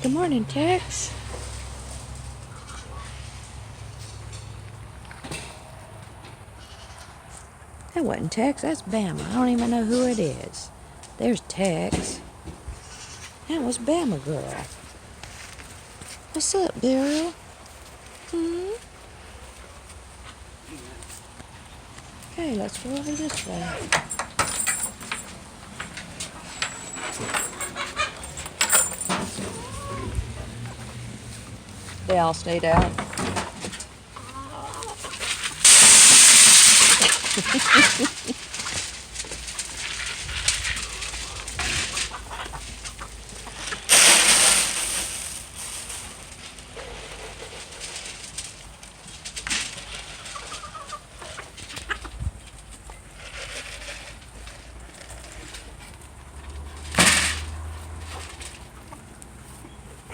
Good morning, Tex. That wasn't Tex, that's Bama. I don't even know who it is. There's Tex. That was Bama girl. What's up, girl? Okay, let's go over this way. They all stayed out.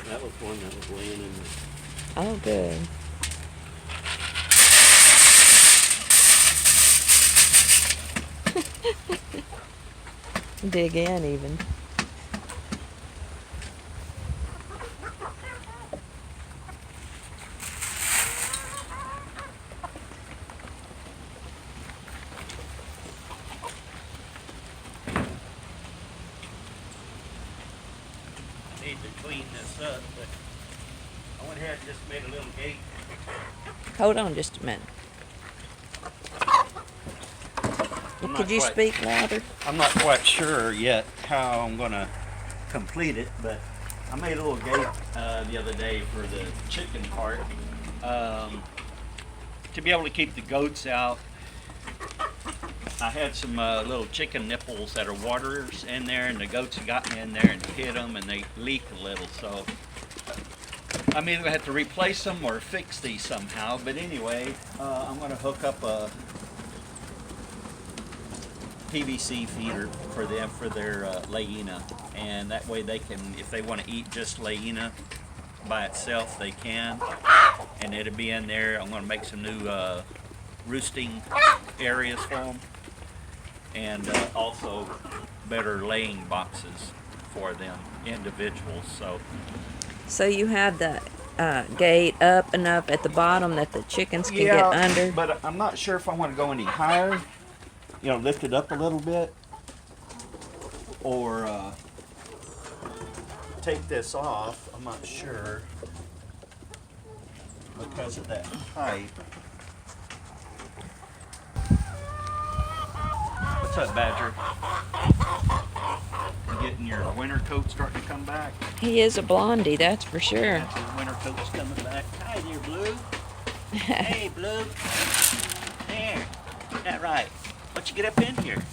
That was one that was laying in there. Oh, good. Dig in even. I need to clean this up, but I went ahead and just made a little gate. Hold on just a minute. Could you speak louder? I'm not quite sure yet how I'm going to complete it, but I made a little gate the other day for the chicken part to be able to keep the goats out. I had some little chicken nipples that are waterers in there, and the goats have gotten in there and hit them, and they leak a little. So I'm either going to have to replace them or fix these somehow. But anyway, I'm going to hook up a PVC feeder for them for their layina, and that way they can, if they want to eat just layina by itself, they can, and it'll be in there. I'm going to make some new roosting areas for them, and also better laying boxes for them individuals. So you have the gate up enough at the bottom that the chickens can get under? But I'm not sure if I want to go any higher. You know, lift it up a little bit, or take this off. I'm not sure because of that height. What's up, Badger? You getting your winter coat starting to come back? He is a blondie, that's for sure. That's his winter coat's coming back. Hi there, Blue. Hey, Blue. There. Get that right. Why don't you get up in here?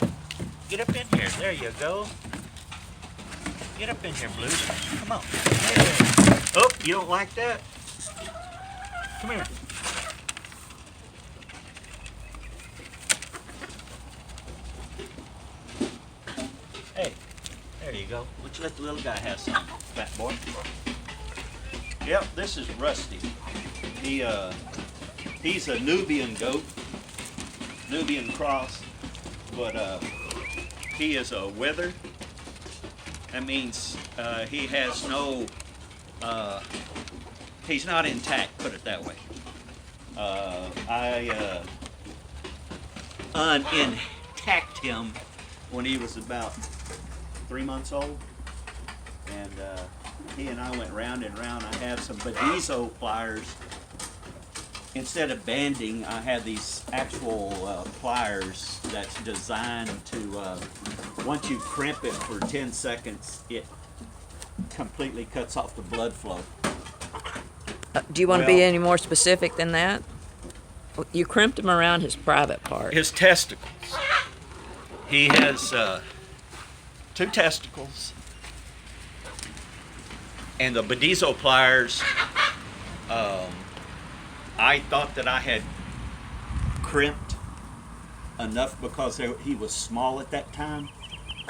Get up in here. There you go. Get up in here, Blue. Come on. There. Oh, you don't like that? Come here. Hey, there you go. Why don't you let the little guy have some, fat boy? Yep, this is Rusty. He's a Nubian goat, Nubian cross, but he is a wether. That means he has no, he's not intact, put it that way. I unintact him when he was about 3 months old, and he and I went round and round. I have some Bedeezo pliers. Instead of banding, I have these actual pliers that's designed to, once you crimp it for 10 seconds, it completely cuts off the blood flow. Do you want to be any more specific than that? You crimped him around his private part. His testicles. He has 2 testicles. And the Bedeezo pliers, I thought that I had crimped enough because he was small at that time.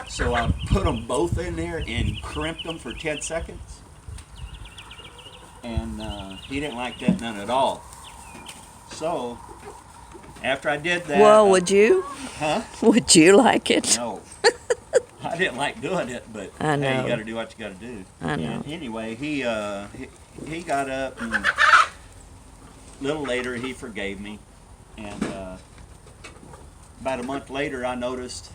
So I put them both in there and crimped them for 10 seconds. And he didn't like that none at all. So after I did that... Well, would you? Huh? Would you like it? No. I didn't like doing it, but I know. hey, you got to do what you got to do. I know. And anyway, he got up, and a little later he forgave me, and about a month later I noticed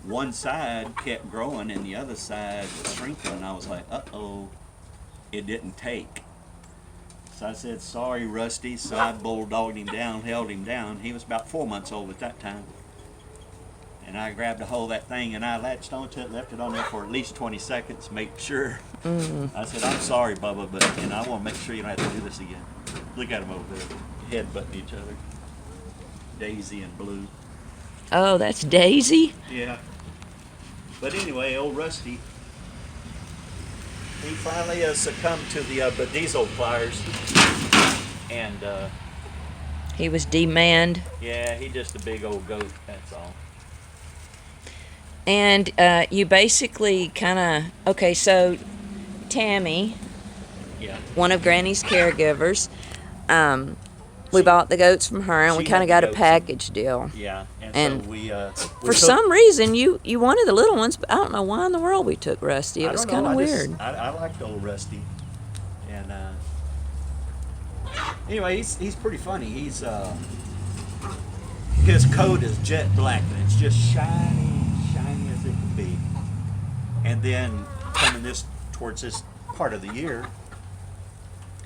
one side kept growing and the other side was shrinking, and I was like, uh-oh, it didn't take. So I said, sorry, Rusty. So I bulldogged him down, held him down. He was about 4 months old at that time. And I grabbed a hold of that thing and I latched onto it, left it on there for at least 20 seconds, make sure. I said, I'm sorry, Bubba, but I want to make sure you don't have to do this again. Look at them over there, headbutting each other. Daisy and Blue. Oh, that's Daisy? Yeah. But anyway, old Rusty, he finally succumbed to the Bedeezo pliers. And He was demanded. yeah, he just a big old goat, that's all. And you basically kind of, okay, so Tammy, Yeah. one of Granny's caregivers, we bought the goats from her, and we She kind of had got the a goats. package deal. Yeah. And so we For some reason, you wanted the little ones, but I don't know why in the world we took Rusty. It was kind of weird. I liked old Rusty, and anyway, he's pretty funny. He's his coat is jet black, and it's just shiny as it can be. And then coming towards this part of the year,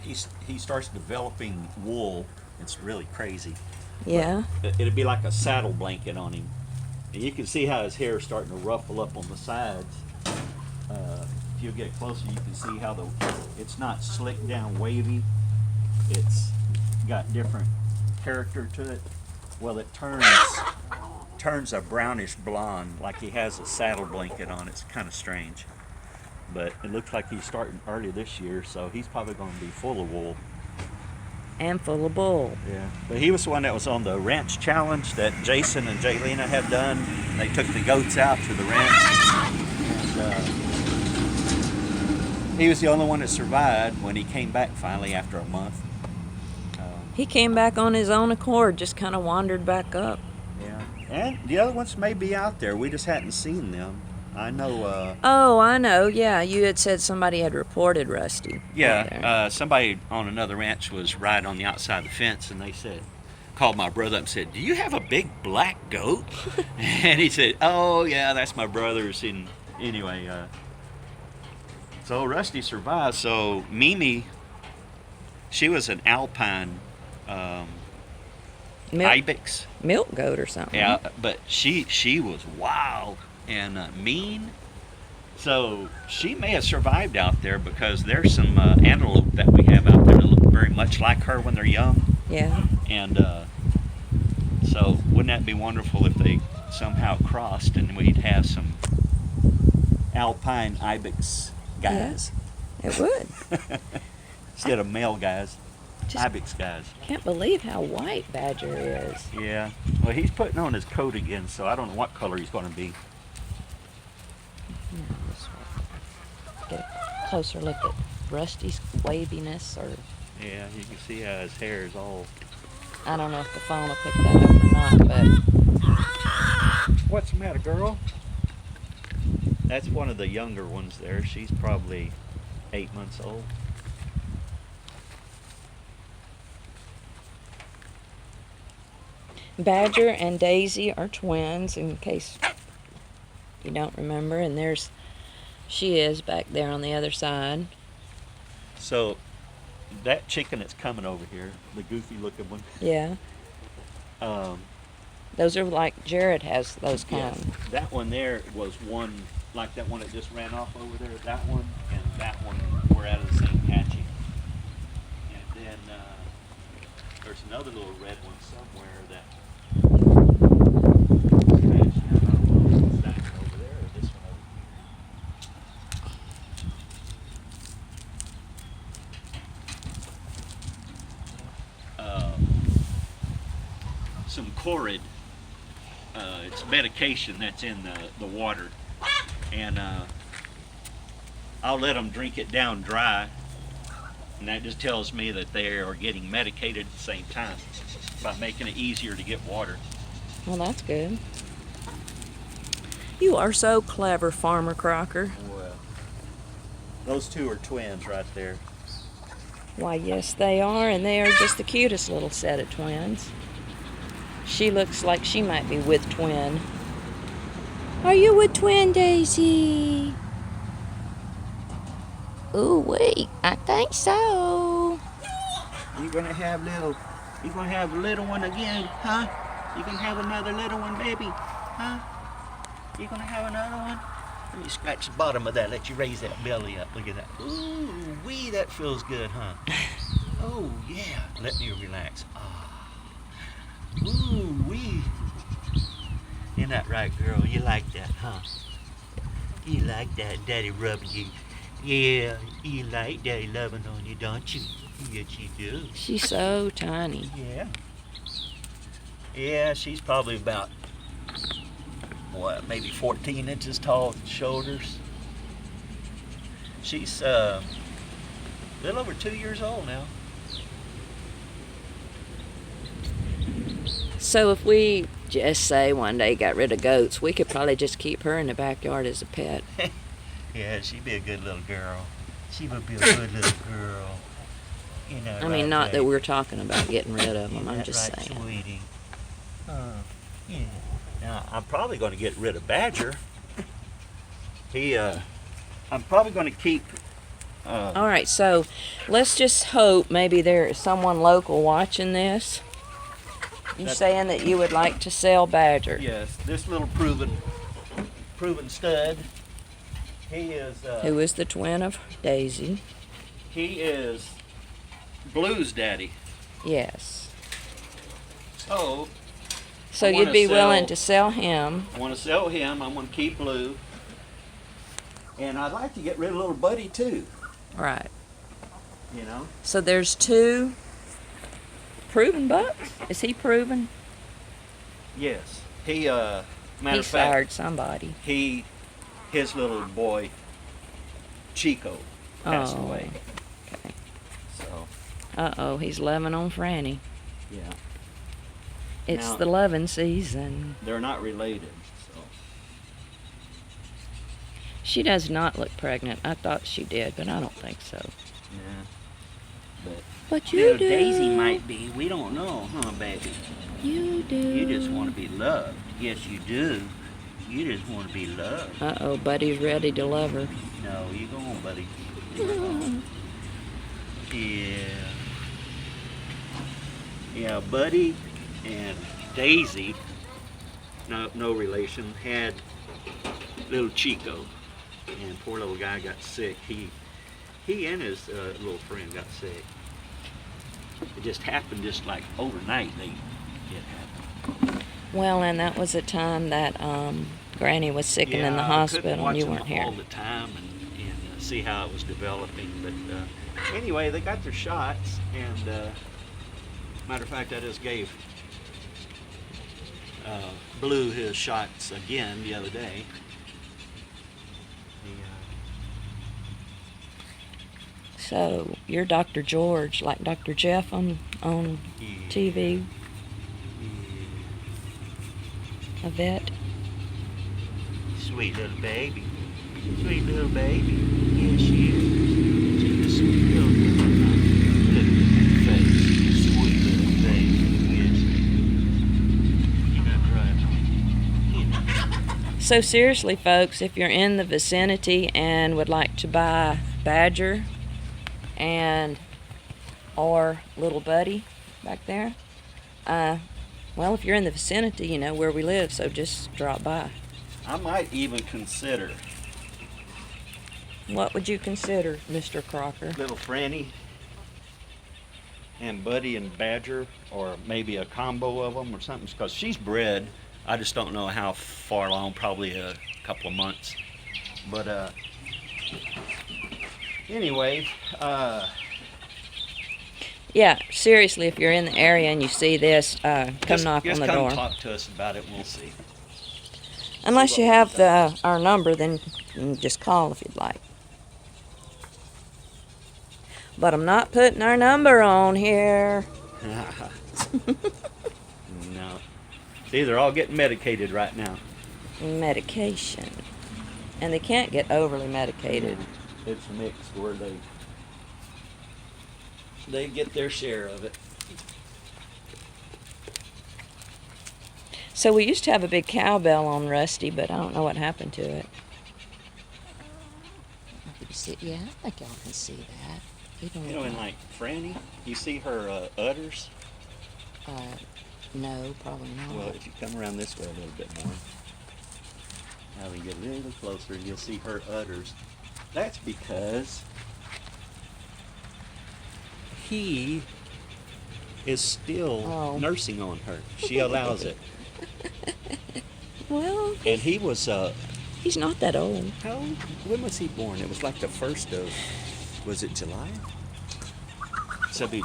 he starts developing wool. It's really crazy. Yeah. It'd be like a saddle blanket on him. And you can see how his hair is starting to ruffle up on the sides. If you get closer, you can see how it's not slicked down wavy. It's got different character to it. Well, it turns a brownish blonde, like he has a saddle blanket on. It's kind of strange. But it looks like he's starting early this year, so he's probably going to be full of wool. And full of bull. Yeah, but he was the one that was on the ranch challenge that Jason and Jaylena had done. They took the goats out to the ranch, and he was the only one that survived when he came back finally after a month. He came back on his own accord, just kind of wandered back up. Yeah, and the other ones may be out there. We just hadn't seen them. I know. Oh, I know. Yeah, you had said somebody had reported Rusty. Yeah, somebody on another ranch was right on the outside of the fence, and they called my brother up and said, "Do you have a big black goat?" And he said, "Oh yeah, that's my brother's." And anyway, so Rusty survived. So Mimi, she was an alpine ibex. Milk goat or something. Yeah, but she was wild and mean. So she may have survived out there because there's some antelope that we have out there that look very much like her when they're young. Yeah. And so wouldn't that be wonderful if they somehow crossed and we'd have some alpine ibex guys? Yeah, it would. Instead of male guys, Just ibex guys. can't believe how white Badger is. Yeah. Well, he's putting on his coat again, so I don't know what color he's going to be. Get a closer look at Rusty's waviness, or Yeah, you can see how his hair is all... I don't know if the phone will pick that up or not, but What's the matter, girl? That's one of the younger ones there. She's probably 8 months old. Badger and Daisy are twins, in case you don't remember, and she is back there on the other side. So that chicken that's coming over here, the goofy looking one, Yeah. Those are like Jared has those yeah, kind. that one there was one like that one that just ran off over there. That one and that one were out of the same hatching. And then there's another little red one somewhere that hatched. I don't know if it's that one over there or this one over here. Some Corid. It's medication that's in the water, and I'll let them drink it down dry, and that just tells me that they are getting medicated at the same time by making it easier to get water. Well, that's good. You are so clever, Farmer Crocker. Well, those two are twins right there. Why, yes, they are, and they are just the cutest little set of twins. She looks like she might be with twin. Are you with twin, Daisy? Ooh, wait, I think so. You gonna have a little one again, huh? You gonna have another little one, baby, huh? You gonna have another one? Let me scratch the bottom of that, let you raise that belly up. Look at that. Ooh, wee, that feels good, huh? Oh, yeah. Let me relax. Ah. Ooh, wee. Isn't that right, girl? You like that, huh? You like that, Daddy rubbing you. Yeah, you like Daddy loving on you, don't you? Yes, you do. She's so tiny. Yeah. Yeah, she's probably about, what, maybe 14 inches tall at the shoulders. She's a little over 2 years old now. So if we just say one day got rid of goats, we could probably just keep her in the backyard as a pet. Yeah, she'd be a good little girl. She would be a good little girl. You know, I mean, not that we're talking about getting rid of them. I'm just right, saying. Sweetie. Yeah. Now, I'm probably going to get rid of Badger. I'm probably going to keep. All right, so let's just hope maybe there is someone local watching this. You saying that you would like to sell Badger? Yes, this little proven stud. He is. Who is the twin of Daisy? He is Blue's daddy. Yes. So you'd be willing to sell him? I want to sell him. I'm going to keep Blue. And I'd like to get rid of little Buddy too. Right. You know? So there's two proven bucks? Is he proven? Yes. He, matter He of fact, fired somebody. his little boy, Chico, passed away. Okay. So, Uh-oh, he's loving on Franny. yeah. It's Now- the loving season. They're not related, so. She does not look pregnant. I thought she did, but I don't think so. Yeah. But you Little do. Daisy might be. We don't know, huh, baby? You do. You just want to be loved. Yes, you do. You just want to be loved. Uh-oh, Buddy's ready to love her. No, you go on, buddy. You go on. Yeah. Yeah, Buddy and Daisy, no relation, had little Chico. And poor little guy got sick. He and his little friend got sick. It just happened just like overnight. It happened. Well, and that was a time that Granny was sick and in the hospital, and you weren't here. all the time and see how it was developing. But anyway, they got their shots, and matter of fact, I just gave Blue his shots again the other day. So you're Dr. George, like Dr. Jeff on TV, a vet. Sweet little baby. Sweet little baby. Yes, she is. She's a sweet little girl. Look at that face. Sweet little baby. Yes. You're not right. You're not. So seriously, folks, if you're in the vicinity and would like to buy Badger or little Buddy back there, well, if you're in the vicinity, you know where we live, so just drop by. I might even consider What would you consider, Mr. Crocker? little Franny and Buddy and Badger, or maybe a combo of them or something, because she's bred. I just don't know how far along, probably a couple of months. But anyway, Yeah, seriously, if you're in the area and you see this, come knock on the door. Just come talk to us about it, and we'll see. Unless you have our number, then you can just call if you'd like. But I'm not putting our number on here. No. See, they're all getting medicated right now. medication. And they can't get overly medicated. It's mixed where they get their share of it. So we used to have a big cowbell on Rusty, but I don't know what happened to it. Yeah, I think y'all can see that. You know, in like Franny, you see her udders? No, probably not. Well, if you come around this way a little bit more, now we get a little closer, you'll see her udders. That's because he is still nursing on her. She allows it. Well, and he was he's not that old. how old? When was he born? It was like the 1st of, was it July? So be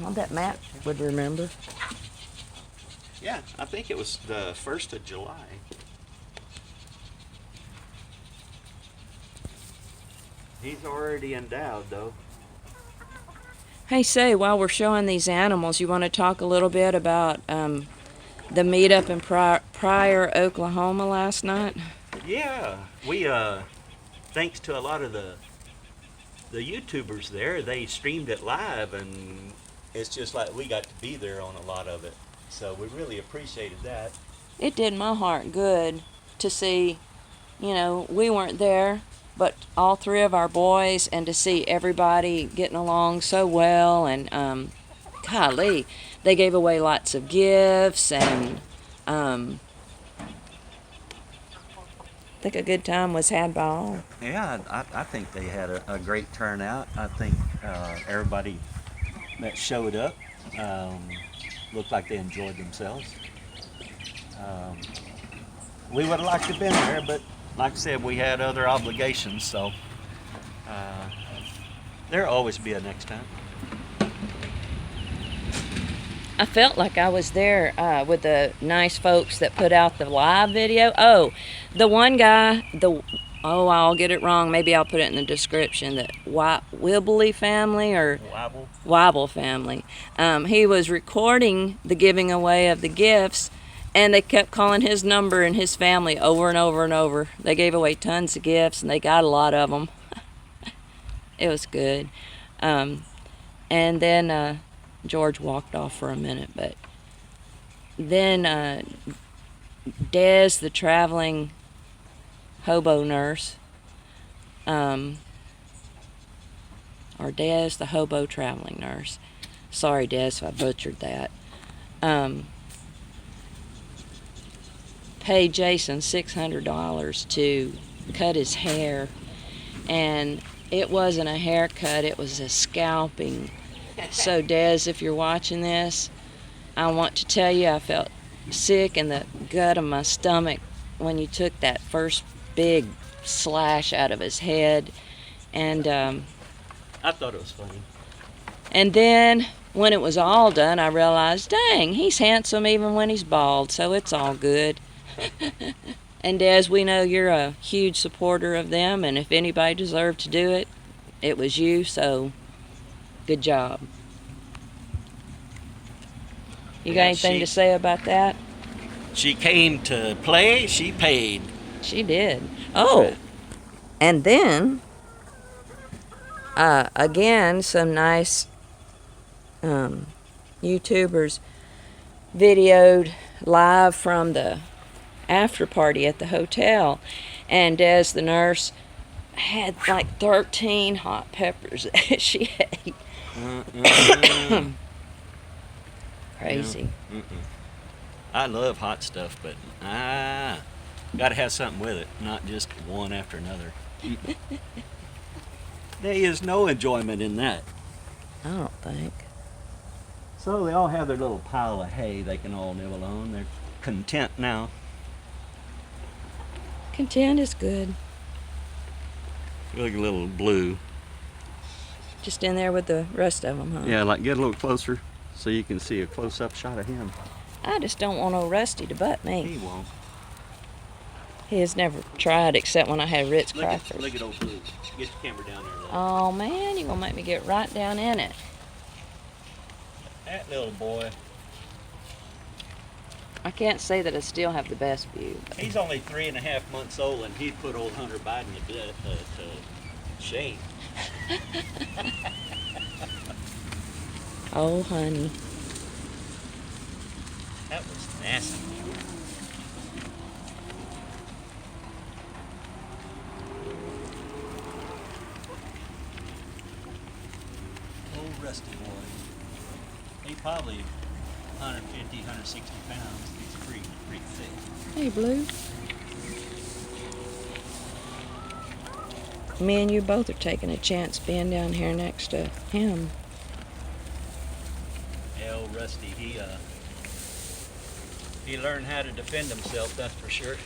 Well, that Matt would remember. yeah, I think it was the 1st of July. He's already endowed though. Hey, say, while we're showing these animals, you want to talk a little bit about the meetup in Pryor, Oklahoma last night? Yeah, we thanks to a lot of the YouTubers there, they streamed it live, and it's just like we got to be there on a lot of it. So we really appreciated that. It did my heart good to see, you know, we weren't there, but all 3 of our boys, and to see everybody getting along so well. And golly, they gave away lots of gifts, and I think a good time was had by all. Yeah, I think they had a great turnout. I think everybody that showed up looked like they enjoyed themselves. We would have liked to have been there, but like I said, we had other obligations, so there'll always be a next time. I felt like I was there with the nice folks that put out the live video. Oh, the one guy, I'll get it wrong. Maybe I'll put it in the description. The Wibbly family or Wobble family. He was recording the giving away of the gifts, and they kept calling his number and his family over and over and over. They gave away tons of gifts, and they got a lot of them. It was good. And then George walked off for a minute, but then Des, the traveling hobo nurse, or Des, the hobo traveling nurse. Sorry, Des, if I butchered that. Paid Jason $600 to cut his hair, and it wasn't a haircut, it was a scalping. So Des, if you're watching this, I want to tell you I felt sick in the gut of my stomach when you took that first big slash out of his head. And I thought it was funny. And then when it was all done, I realized, dang, he's handsome even when he's bald, so it's all good. And Des, we know you're a huge supporter of them, and if anybody deserved to do it, it was you, so good job. You got anything to say about that? She came to play, she paid. She did. Oh, and then, again, some nice YouTubers videoed live from the after party at the hotel, and Des, the nurse, had like 13 hot peppers that she ate. Crazy. Yeah. I love hot stuff, but gotta have something with it, not just one after another. There is no enjoyment in that. I don't think. So they all have their little pile of hay they can all nibble on. They're content now. Content is good. Look a little blue. Just in there with the rest of them, huh? Yeah, like get a little closer so you can see a close-up shot of him. I just don't want old Rusty to butt me. He won't. He has never tried except when I had Ritz crackers. Look at old blue. Get your camera down there. Oh man, you're gonna make me get right down in it. That little boy. I can't say that I still have the best view. He's only 3.5 months old, and he'd put old Hunter Biden to shame. Oh, honey. That was nasty. Old Rusty boy. He probably 150, 160 pounds. He's pretty thick. Hey, Blue. Me and you both are taking a chance being down here next to him. Yeah, old Rusty, he learned how to defend himself, that's for sure.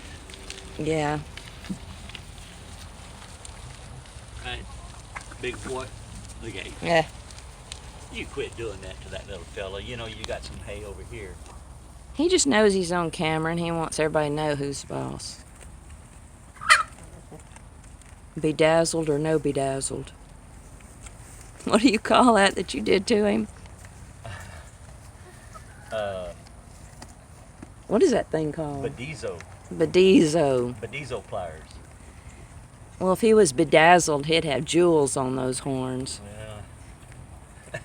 Yeah. Right, big boy. Look at you. Yeah. You quit doing that to that little fella. You know you got some hay over here. He just knows he's on camera and he wants everybody to know who's the boss. Bedazzled or no bedazzled? What do you call that you did to him? What is that thing called? Bedeezo. Bedeezo. Bedeezo pliers. Well, if he was bedazzled, he'd have jewels on those horns. Yeah.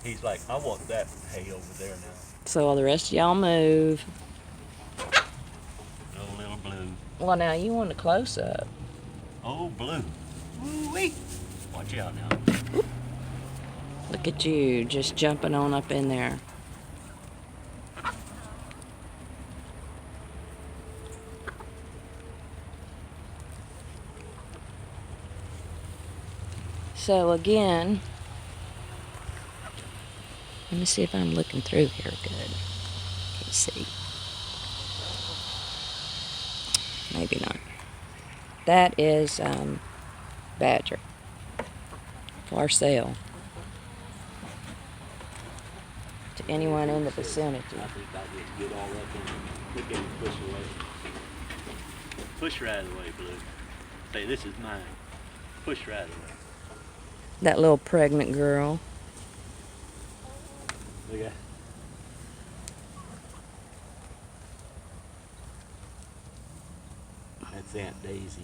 He's like, I want that hay over there now. So all the rest of y'all move. Oh, little Blue. Well, now you want a close-up. Oh, Blue. Woo-wee. Watch out now. Look at you, just jumping on up in there. So again, let me see if I'm looking through here good. Can't see. Maybe not. That is Badger for sale to anyone in the vicinity. I think I just get all up in look at him push away. Push right away, Blue. Say, this is mine. Push right away. That little pregnant girl. Look at that's Aunt Daisy.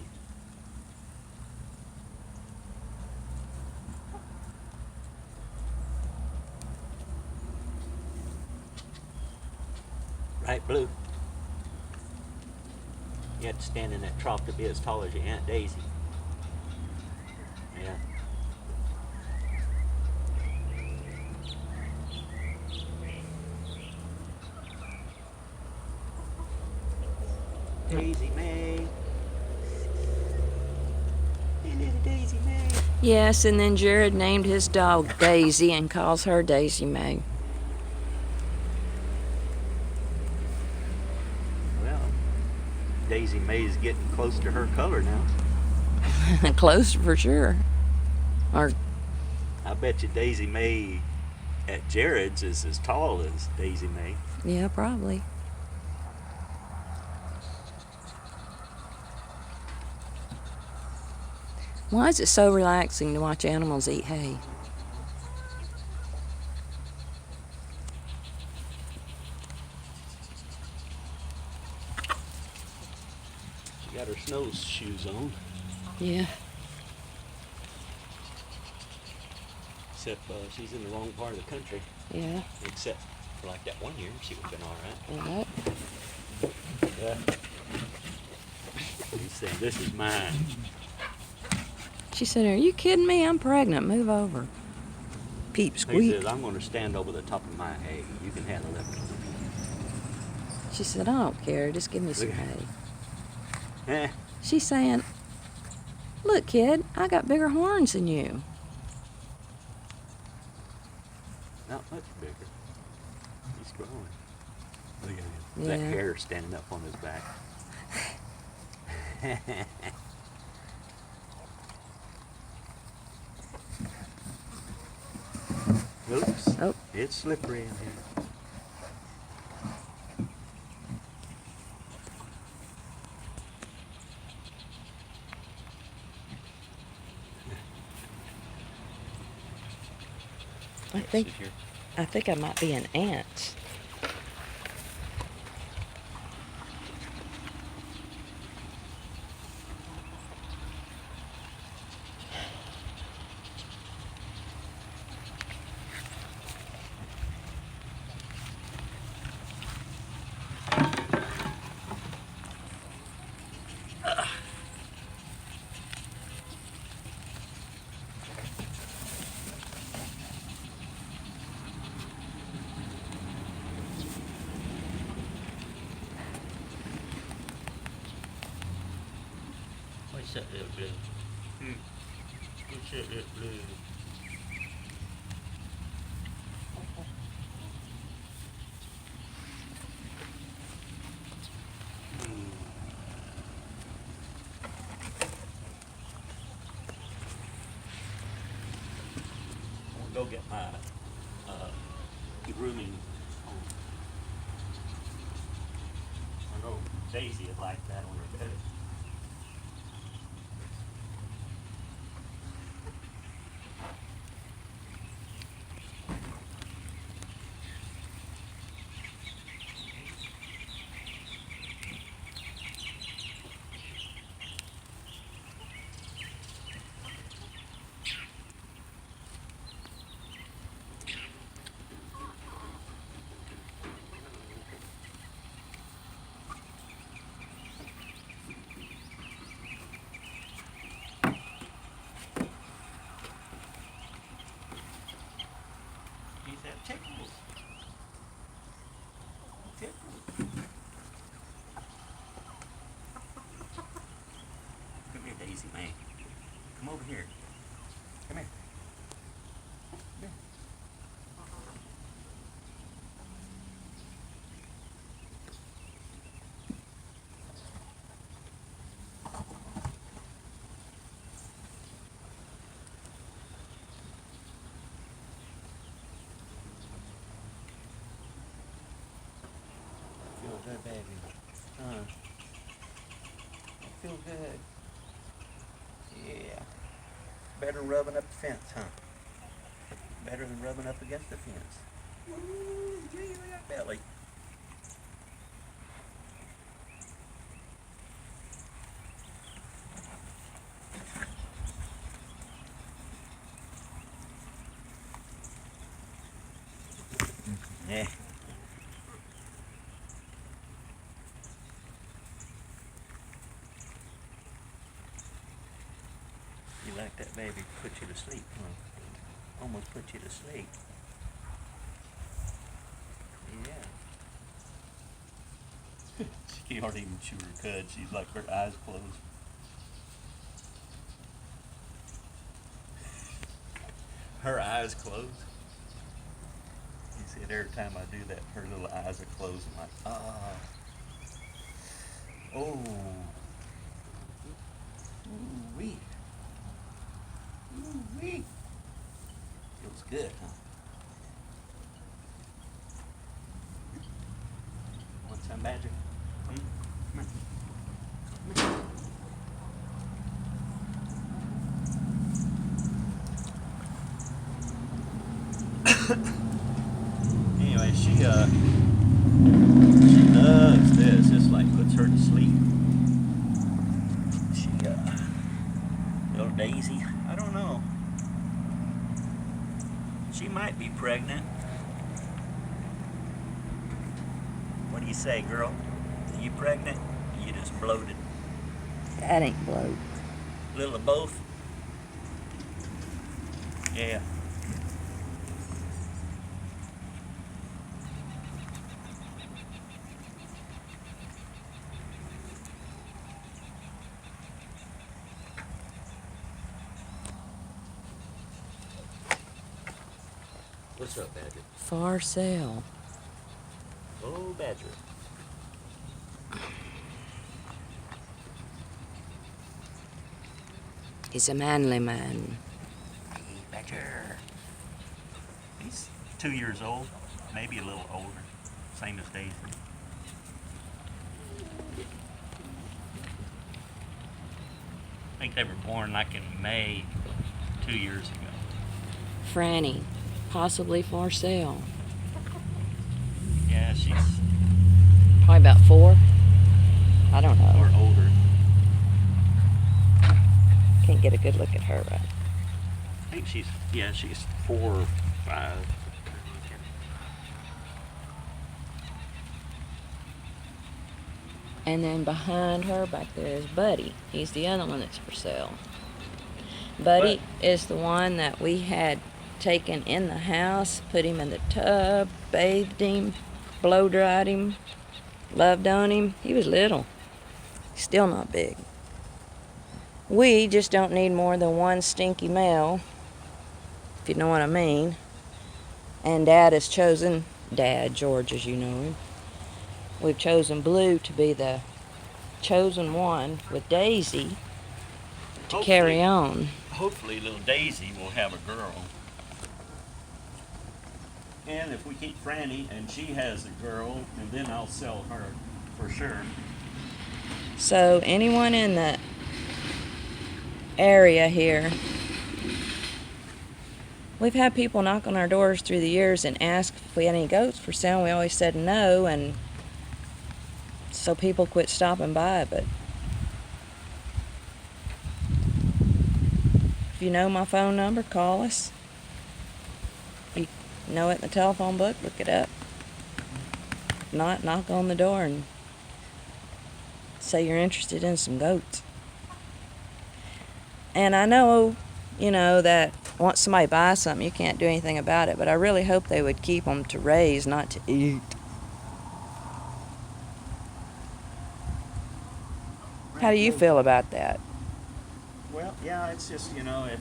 Right, Blue? You have to stand in that trough to be as tall as your Aunt Daisy. Yeah. Daisy May. Hey, little Daisy May. Yes, and then Jared named his dog Daisy and calls her Daisy May. Well, Daisy May's getting close to her color now. Close for sure. Or I bet you Daisy May at Jared's is as tall as Daisy May. yeah, probably. Why is it so relaxing to watch animals eat hay? She got her snowshoes on. Yeah. Except she's in the wrong part of the country. Yeah. Except for like that one year, she would have been all right. Right. Yeah. He said, this is mine. She said, "Are you kidding me? I'm pregnant. Move over." Peep He squeak. says, I'm going to stand over the top of my hay. You can handle it. She said, "I don't care. Just give me some Look. hay." Eh, She's saying, "Look, kid, I got bigger horns than you." not much bigger. He's growing. Look at him. Yeah. That hair standing up on his back. Oops. Oh. It's slippery in here. I think Sit here. I think I might be an ant. What's that little blue? What's that little blue? I'm gonna go get my grooming. I know Daisy would like that on her bed. He's had tickles. Tickles. Come here, Daisy, man. Come over here. Come here. Come here. Feel good, baby. Feel good. Yeah. Better than rubbing up the fence, huh? Better than rubbing up against the fence. Ooh, gee, look at that belly. Yeah. You like that baby put you to sleep, huh? Almost put you to sleep. Yeah. She can't even chew her cud. She's like her eyes closed. Her eyes closed. You see, every time I do that, her little eyes are closed. I'm like, ah. Oh. Ooh-wee. Ooh-wee. Feels good, huh? Want some, Badger? Come on. Come on. Anyway, she loves this. This like puts her to sleep. She little Daisy, I don't know. She might be pregnant. What do you say, girl? Are you pregnant? Or you just bloated? That ain't bloat. Little of both? Yeah. What's up, Badger? For sale. Oh, Badger. He's a manly man. Hey, Badger. He's 2 years old, maybe a little older. Same as Daisy. I think they were born like in May 2 years ago. Franny. possibly for sale. Yeah, she's Probably about 4. I don't know. or older. Can't get a good look at her right. I think she's 4 or 5. And then behind her back there is Buddy. He's the other one that's for sale. Buddy is the one that we had taken in the house, put him in the tub, bathed him, blow dried him, loved on him. He was little. Still not big. We just don't need more than one stinky male, if you know what I mean. And Dad has chosen, George as you know him, we've chosen Blue to be the chosen one with Daisy to carry on. Hopefully little Daisy will have a girl. And if we keep Franny and she has a girl, and then I'll sell her for sure. So anyone in the area here, we've had people knock on our doors through the years and ask if we had any goats for sale. We always said no, and so people quit stopping by. But if you know my phone number, call us. If you know it in the telephone book, look it up. If not, knock on the door and say you're interested in some goats. And I know, that once somebody buys something, you can't do anything about it, but I really hope they would keep them to raise, not to eat. How do you feel about that? Well, yeah, it's just, if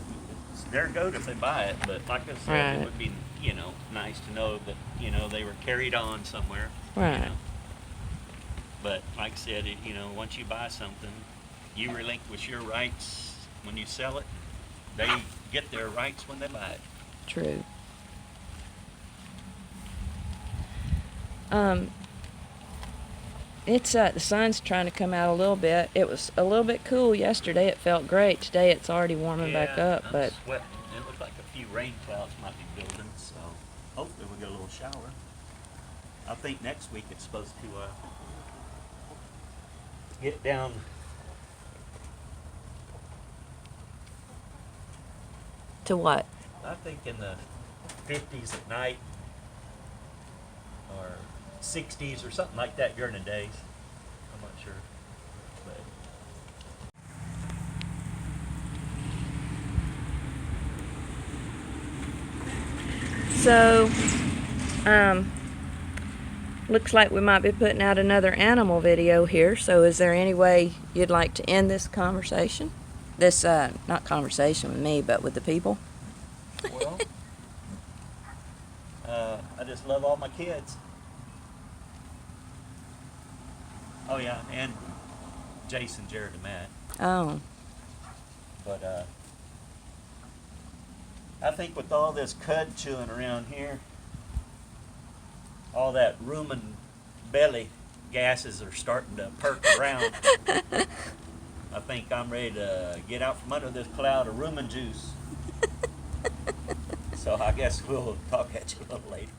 it's their goat if they buy it, but like I said, Right. it would be, nice to know that, they were carried on somewhere. Right. But like I said, once you buy something, you relinquish your rights when you sell it. They get their rights when they buy it. True. It's the sun's trying to come out a little bit. It was a little bit cool yesterday. It felt great. Today it's already warming back up, I'm but sweating. It looked like a few rain clouds might be building, so hopefully we'll get a little shower. I think next week it's supposed to get down to what? I think in the 50s at night or 60s or something like that during the days. I'm not sure. But So, looks like we might be putting out another animal video here. So is there any way you'd like to end this conversation? This, not conversation with me, but with the people? well, I just love all my kids. Oh yeah, and Jason, Jared, and Matt. Oh, But I think with all this cud chewing around here, all that rumen belly gases are starting to perk around. I think I'm ready to get out from under this cloud of rumen juice. So I guess we'll talk at you a little later.